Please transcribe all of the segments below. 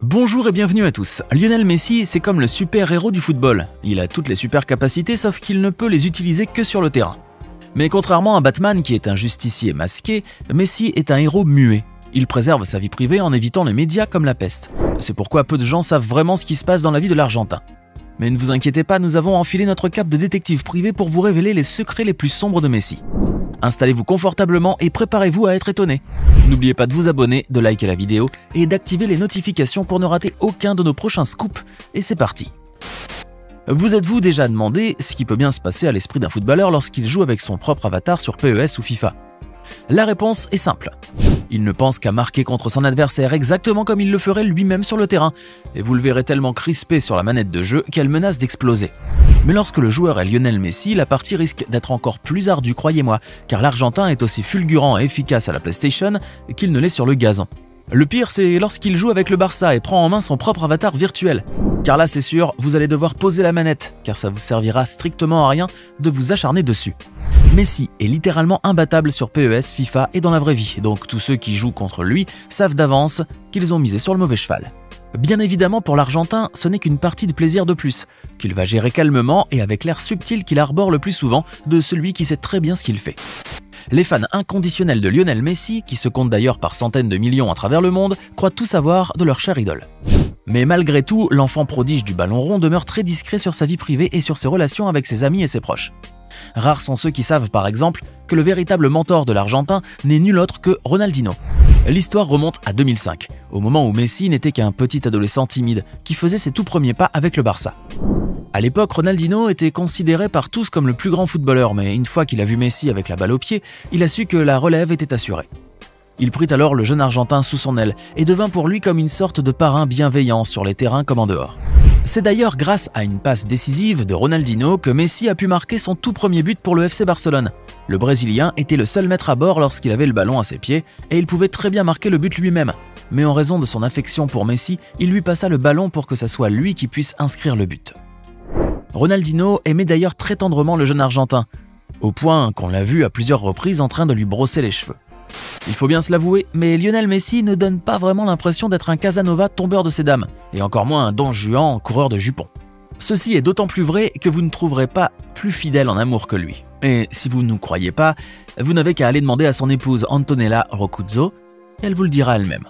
Bonjour et bienvenue à tous. Lionel Messi, c'est comme le super-héros du football. Il a toutes les super capacités sauf qu'il ne peut les utiliser que sur le terrain. Mais contrairement à Batman qui est un justicier masqué, Messi est un héros muet. Il préserve sa vie privée en évitant les médias comme la peste. C'est pourquoi peu de gens savent vraiment ce qui se passe dans la vie de l'Argentin. Mais ne vous inquiétez pas, nous avons enfilé notre cape de détective privé pour vous révéler les secrets les plus sombres de Messi. Installez-vous confortablement et préparez-vous à être étonné. N'oubliez pas de vous abonner, de liker la vidéo et d'activer les notifications pour ne rater aucun de nos prochains scoops. Et c'est parti. Vous êtes-vous déjà demandé ce qui peut bien se passer à l'esprit d'un footballeur lorsqu'il joue avec son propre avatar sur PES ou FIFA? La réponse est simple. Il ne pense qu'à marquer contre son adversaire exactement comme il le ferait lui-même sur le terrain, et vous le verrez tellement crispé sur la manette de jeu qu'elle menace d'exploser. Mais lorsque le joueur est Lionel Messi, la partie risque d'être encore plus ardue, croyez-moi, car l'Argentin est aussi fulgurant et efficace à la PlayStation qu'il ne l'est sur le gazon. Le pire, c'est lorsqu'il joue avec le Barça et prend en main son propre avatar virtuel. Car là, c'est sûr, vous allez devoir poser la manette, car ça vous servira strictement à rien de vous acharner dessus. Messi est littéralement imbattable sur PES, FIFA et dans la vraie vie, donc tous ceux qui jouent contre lui savent d'avance qu'ils ont misé sur le mauvais cheval. Bien évidemment, pour l'Argentin, ce n'est qu'une partie de plaisir de plus, qu'il va gérer calmement et avec l'air subtil qu'il arbore le plus souvent de celui qui sait très bien ce qu'il fait. Les fans inconditionnels de Lionel Messi, qui se comptent d'ailleurs par centaines de millions à travers le monde, croient tout savoir de leur cher idole. Mais malgré tout, l'enfant prodige du ballon rond demeure très discret sur sa vie privée et sur ses relations avec ses amis et ses proches. Rares sont ceux qui savent par exemple que le véritable mentor de l'Argentin n'est nul autre que Ronaldinho. L'histoire remonte à 2005, au moment où Messi n'était qu'un petit adolescent timide qui faisait ses tout premiers pas avec le Barça. À l'époque, Ronaldinho était considéré par tous comme le plus grand footballeur, mais une fois qu'il a vu Messi avec la balle au pied, il a su que la relève était assurée. Il prit alors le jeune Argentin sous son aile et devint pour lui comme une sorte de parrain bienveillant sur les terrains comme en dehors. C'est d'ailleurs grâce à une passe décisive de Ronaldinho que Messi a pu marquer son tout premier but pour le FC Barcelone. Le Brésilien était le seul maître à bord lorsqu'il avait le ballon à ses pieds et il pouvait très bien marquer le but lui-même. Mais en raison de son affection pour Messi, il lui passa le ballon pour que ce soit lui qui puisse inscrire le but. Ronaldinho aimait d'ailleurs très tendrement le jeune Argentin, au point qu'on l'a vu à plusieurs reprises en train de lui brosser les cheveux. Il faut bien se l'avouer, mais Lionel Messi ne donne pas vraiment l'impression d'être un Casanova tombeur de ses dames, et encore moins un Don Juan coureur de jupons. Ceci est d'autant plus vrai que vous ne trouverez pas plus fidèle en amour que lui. Et si vous ne nous croyez pas, vous n'avez qu'à aller demander à son épouse Antonella Roccuzzo, elle vous le dira elle-même.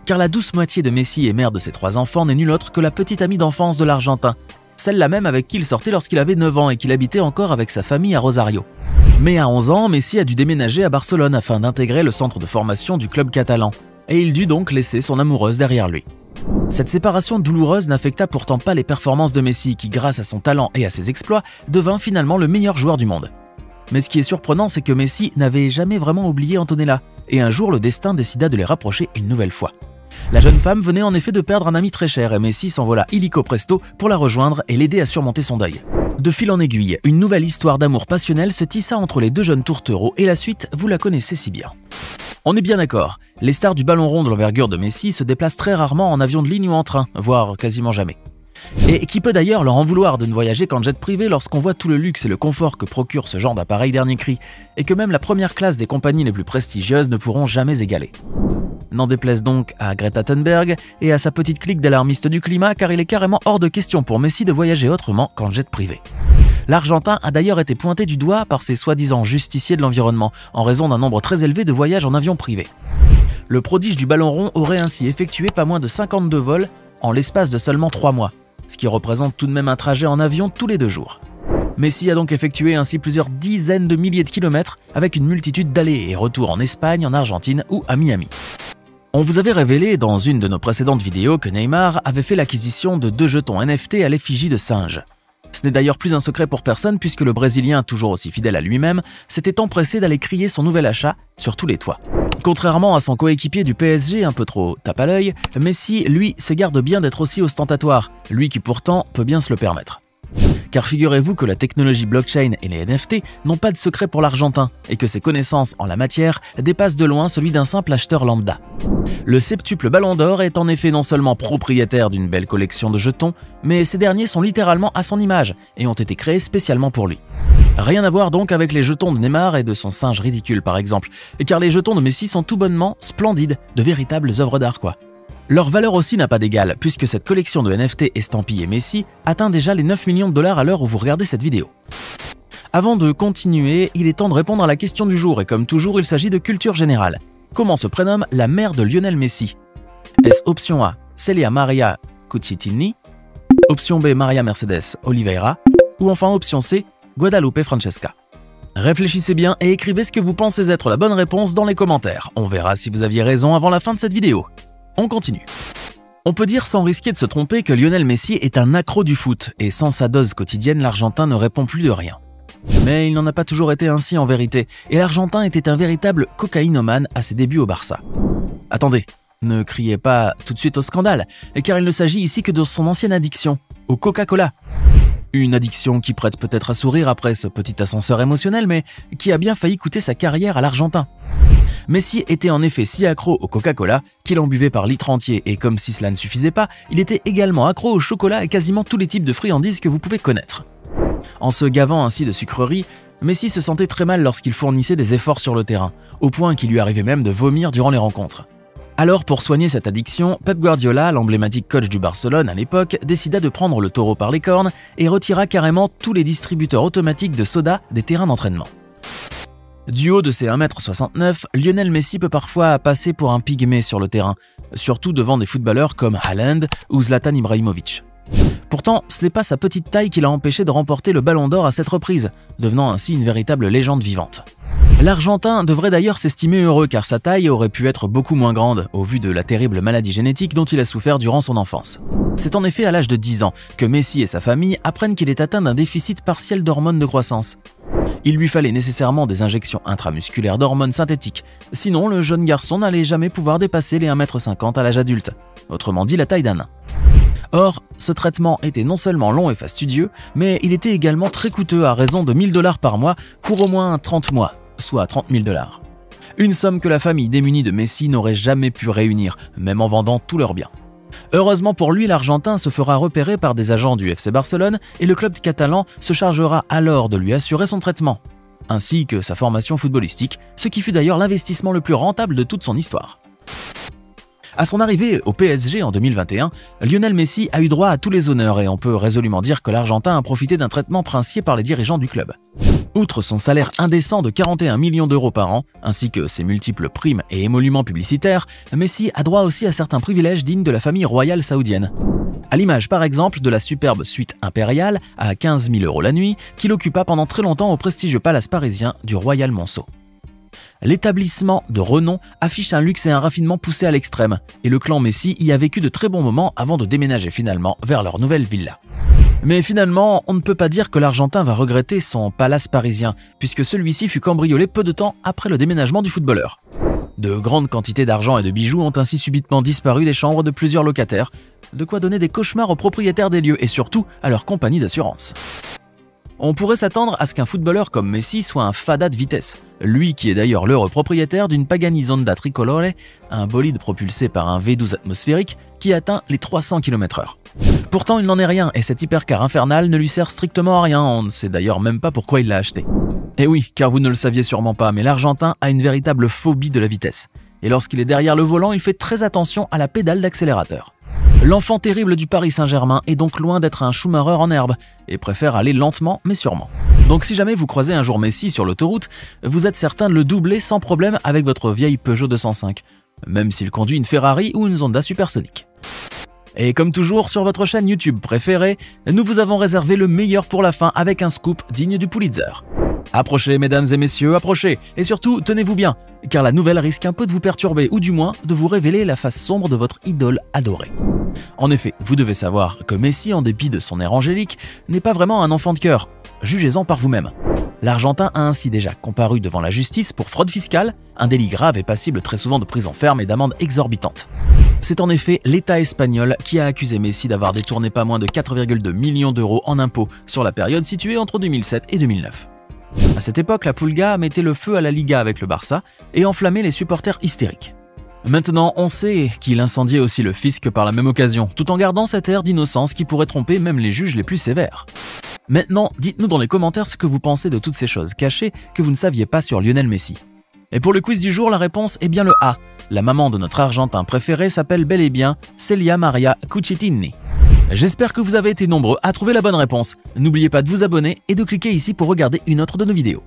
Car la douce moitié de Messi et mère de ses 3 enfants n'est nulle autre que la petite amie d'enfance de l'Argentin, celle-là même avec qui il sortait lorsqu'il avait 9 ans et qu'il habitait encore avec sa famille à Rosario. Mais à 11 ans, Messi a dû déménager à Barcelone afin d'intégrer le centre de formation du club catalan, et il dut donc laisser son amoureuse derrière lui. Cette séparation douloureuse n'affecta pourtant pas les performances de Messi qui, grâce à son talent et à ses exploits, devint finalement le meilleur joueur du monde. Mais ce qui est surprenant, c'est que Messi n'avait jamais vraiment oublié Antonella, et un jour le destin décida de les rapprocher une nouvelle fois. La jeune femme venait en effet de perdre un ami très cher et Messi s'envola illico presto pour la rejoindre et l'aider à surmonter son deuil. De fil en aiguille, une nouvelle histoire d'amour passionnel se tissa entre les deux jeunes tourtereaux et la suite, vous la connaissez si bien. On est bien d'accord, les stars du ballon rond de l'envergure de Messi se déplacent très rarement en avion de ligne ou en train, voire quasiment jamais. Et qui peut d'ailleurs leur en vouloir de ne voyager qu'en jet privé lorsqu'on voit tout le luxe et le confort que procure ce genre d'appareil dernier cri, et que même la première classe des compagnies les plus prestigieuses ne pourront jamais égaler. N'en déplaise donc à Greta Thunberg et à sa petite clique d'alarmistes du climat, car il est carrément hors de question pour Messi de voyager autrement qu'en jet privé. L'Argentin a d'ailleurs été pointé du doigt par ses soi-disant justiciers de l'environnement, en raison d'un nombre très élevé de voyages en avion privé. Le prodige du ballon rond aurait ainsi effectué pas moins de 52 vols en l'espace de seulement 3 mois, ce qui représente tout de même un trajet en avion tous les 2 jours. Messi a donc effectué ainsi plusieurs dizaines de milliers de kilomètres avec une multitude d'allers et retours en Espagne, en Argentine ou à Miami. On vous avait révélé dans une de nos précédentes vidéos que Neymar avait fait l'acquisition de 2 jetons NFT à l'effigie de singes. Ce n'est d'ailleurs plus un secret pour personne puisque le Brésilien, toujours aussi fidèle à lui-même, s'était empressé d'aller crier son nouvel achat sur tous les toits. Contrairement à son coéquipier du PSG un peu trop tape à l'œil, Messi, lui, se garde bien d'être aussi ostentatoire, lui qui pourtant peut bien se le permettre. Car figurez-vous que la technologie blockchain et les NFT n'ont pas de secret pour l'Argentin et que ses connaissances en la matière dépassent de loin celui d'un simple acheteur lambda. Le septuple Ballon d'Or est en effet non seulement propriétaire d'une belle collection de jetons, mais ces derniers sont littéralement à son image et ont été créés spécialement pour lui. Rien à voir donc avec les jetons de Neymar et de son singe ridicule par exemple, car les jetons de Messi sont tout bonnement splendides, de véritables œuvres d'art quoi. Leur valeur aussi n'a pas d'égal, puisque cette collection de NFT estampillés Messi atteint déjà les 9 millions de dollars à l'heure où vous regardez cette vidéo. Avant de continuer, il est temps de répondre à la question du jour, et comme toujours, il s'agit de culture générale. Comment se prénomme la mère de Lionel Messi? Est-ce option A, Celia Maria Cucitini, option B, Maria Mercedes Oliveira, ou enfin option C, Guadalupe Francesca? Réfléchissez bien et écrivez ce que vous pensez être la bonne réponse dans les commentaires. On verra si vous aviez raison avant la fin de cette vidéo. On continue. On peut dire sans risquer de se tromper que Lionel Messi est un accro du foot, et sans sa dose quotidienne, l'Argentin ne répond plus de rien. Mais il n'en a pas toujours été ainsi en vérité, et l'Argentin était un véritable cocaïnomane à ses débuts au Barça. Attendez, ne criez pas tout de suite au scandale, car il ne s'agit ici que de son ancienne addiction, au Coca-Cola. Une addiction qui prête peut-être à sourire après ce petit ascenseur émotionnel, mais qui a bien failli coûter sa carrière à l'Argentin. Messi était en effet si accro au Coca-Cola qu'il en buvait par litres entiers, et comme si cela ne suffisait pas, il était également accro au chocolat et quasiment tous les types de friandises que vous pouvez connaître. En se gavant ainsi de sucreries, Messi se sentait très mal lorsqu'il fournissait des efforts sur le terrain, au point qu'il lui arrivait même de vomir durant les rencontres. Alors pour soigner cette addiction, Pep Guardiola, l'emblématique coach du Barcelone à l'époque, décida de prendre le taureau par les cornes et retira carrément tous les distributeurs automatiques de soda des terrains d'entraînement. Du haut de ses 1,69 m, Lionel Messi peut parfois passer pour un pygmée sur le terrain, surtout devant des footballeurs comme Haaland ou Zlatan Ibrahimovic. Pourtant, ce n'est pas sa petite taille qui l'a empêché de remporter le Ballon d'Or à cette reprise, devenant ainsi une véritable légende vivante. L'Argentin devrait d'ailleurs s'estimer heureux car sa taille aurait pu être beaucoup moins grande au vu de la terrible maladie génétique dont il a souffert durant son enfance. C'est en effet à l'âge de 10 ans que Messi et sa famille apprennent qu'il est atteint d'un déficit partiel d'hormones de croissance. Il lui fallait nécessairement des injections intramusculaires d'hormones synthétiques, sinon le jeune garçon n'allait jamais pouvoir dépasser les 1,50 m à l'âge adulte, autrement dit la taille d'un nain. Or, ce traitement était non seulement long et fastidieux, mais il était également très coûteux à raison de 1 000 $ par mois pour au moins 30 mois, soit 30 000 $. Une somme que la famille démunie de Messi n'aurait jamais pu réunir, même en vendant tous leurs biens. Heureusement pour lui, l'Argentin se fera repérer par des agents du FC Barcelone et le club catalan se chargera alors de lui assurer son traitement, ainsi que sa formation footballistique, ce qui fut d'ailleurs l'investissement le plus rentable de toute son histoire. À son arrivée au PSG en 2021, Lionel Messi a eu droit à tous les honneurs et on peut résolument dire que l'Argentin a profité d'un traitement princier par les dirigeants du club. Outre son salaire indécent de 41 millions d'euros par an, ainsi que ses multiples primes et émoluments publicitaires, Messi a droit aussi à certains privilèges dignes de la famille royale saoudienne. À l'image par exemple de la superbe suite impériale à 15 000 € la nuit qu'il occupa pendant très longtemps au prestigieux palace parisien du Royal Monceau. L'établissement de renom affiche un luxe et un raffinement poussés à l'extrême, et le clan Messi y a vécu de très bons moments avant de déménager finalement vers leur nouvelle villa. Mais finalement, on ne peut pas dire que l'Argentin va regretter son palace parisien, puisque celui-ci fut cambriolé peu de temps après le déménagement du footballeur. De grandes quantités d'argent et de bijoux ont ainsi subitement disparu des chambres de plusieurs locataires, de quoi donner des cauchemars aux propriétaires des lieux et surtout à leur compagnie d'assurance. On pourrait s'attendre à ce qu'un footballeur comme Messi soit un fada de vitesse, lui qui est d'ailleurs l'heureux propriétaire d'une Pagani Zonda Tricolore, un bolide propulsé par un V12 atmosphérique qui atteint les 300 km/h. Pourtant il n'en est rien et cet hypercar infernal ne lui sert strictement à rien, on ne sait d'ailleurs même pas pourquoi il l'a acheté. Et oui, car vous ne le saviez sûrement pas, mais l'Argentin a une véritable phobie de la vitesse. Et lorsqu'il est derrière le volant, il fait très attention à la pédale d'accélérateur. L'enfant terrible du Paris Saint-Germain est donc loin d'être un Schumacher en herbe et préfère aller lentement mais sûrement. Donc si jamais vous croisez un jour Messi sur l'autoroute, vous êtes certain de le doubler sans problème avec votre vieille Peugeot 205, même s'il conduit une Ferrari ou une Zonda supersonique. Et comme toujours sur votre chaîne YouTube préférée, nous vous avons réservé le meilleur pour la fin avec un scoop digne du Pulitzer. Approchez mesdames et messieurs, approchez, et surtout tenez-vous bien, car la nouvelle risque un peu de vous perturber ou du moins de vous révéler la face sombre de votre idole adorée. En effet, vous devez savoir que Messi, en dépit de son air angélique, n'est pas vraiment un enfant de cœur. Jugez-en par vous-même. L'Argentin a ainsi déjà comparu devant la justice pour fraude fiscale, un délit grave et passible très souvent de prison ferme et d'amendes exorbitantes. C'est en effet l'État espagnol qui a accusé Messi d'avoir détourné pas moins de 4,2 millions d'euros en impôts sur la période située entre 2007 et 2009. À cette époque, la Pulga mettait le feu à la Liga avec le Barça et enflammait les supporters hystériques. Maintenant, on sait qu'il incendiait aussi le fisc par la même occasion, tout en gardant cet air d'innocence qui pourrait tromper même les juges les plus sévères. Maintenant, dites-nous dans les commentaires ce que vous pensez de toutes ces choses cachées que vous ne saviez pas sur Lionel Messi. Et pour le quiz du jour, la réponse est bien le A. La maman de notre Argentin préféré s'appelle bel et bien Celia Maria Cucchettini. J'espère que vous avez été nombreux à trouver la bonne réponse. N'oubliez pas de vous abonner et de cliquer ici pour regarder une autre de nos vidéos.